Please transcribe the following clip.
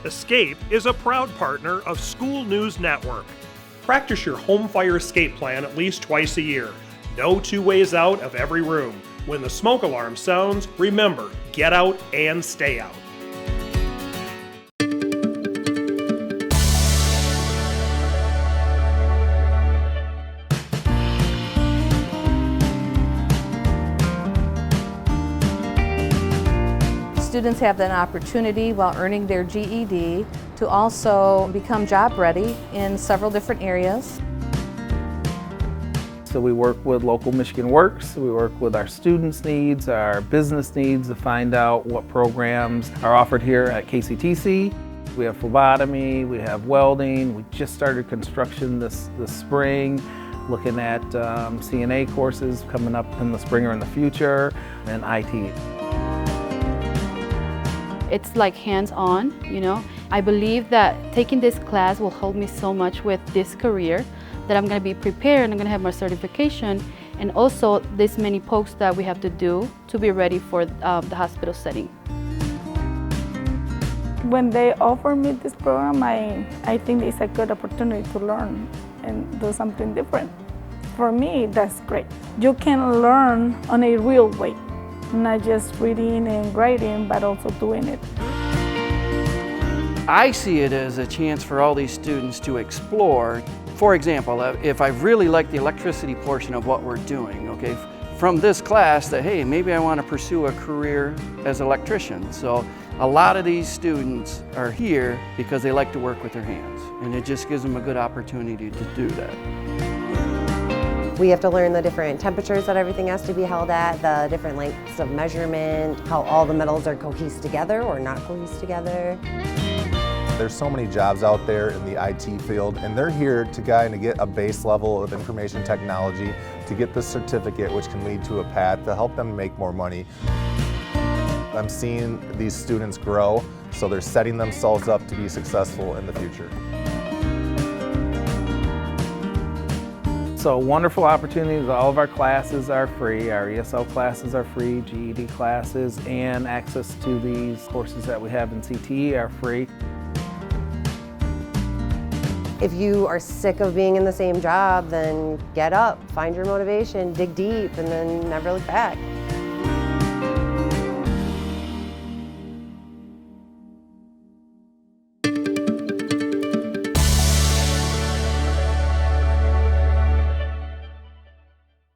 Escape is a proud partner of School News Network. Practice your home fire escape plan at least twice a year. No two ways out of every room. When the smoke alarm sounds, remember, get out and stay out. Students have an opportunity while earning their GED to also become job ready in several different areas. So we work with local Michigan Works, we work with our students' needs, our business needs to find out what programs are offered here at KCTC. We have phlebotomy, we have welding, we just started construction this spring, looking at CNA courses coming up in the spring or in the future, and IT. It's like hands-on, you know. I believe that taking this class will help me so much with this career, that I'm going to be prepared, I'm going to have my certification, and also this many pokes that we have to do to be ready for the hospital setting. When they offer me this program, I think it's a good opportunity to learn and do something different. For me, that's great. You can learn on a real way. Not just reading and writing, but also doing it. I see it as a chance for all these students to explore. For example, if I really like the electricity portion of what we're doing, okay, from this class that, hey, maybe I want to pursue a career as an electrician. So a lot of these students are here because they like to work with their hands, and it just gives them a good opportunity to do that. We have to learn the different temperatures that everything has to be held at, the different lengths of measurement, how all the metals are cohesed together or not cohesed together. There's so many jobs out there in the IT field, and they're here to kind of get a base level of information technology, to get the certificate, which can lead to a path to help them make more money. I'm seeing these students grow, so they're setting themselves up to be successful in the future. So wonderful opportunities. All of our classes are free. Our ESL classes are free, GED classes, and access to these courses that we have in CTE are free. If you are sick of being in the same job, then get up, find your motivation, dig deep, and then never look back.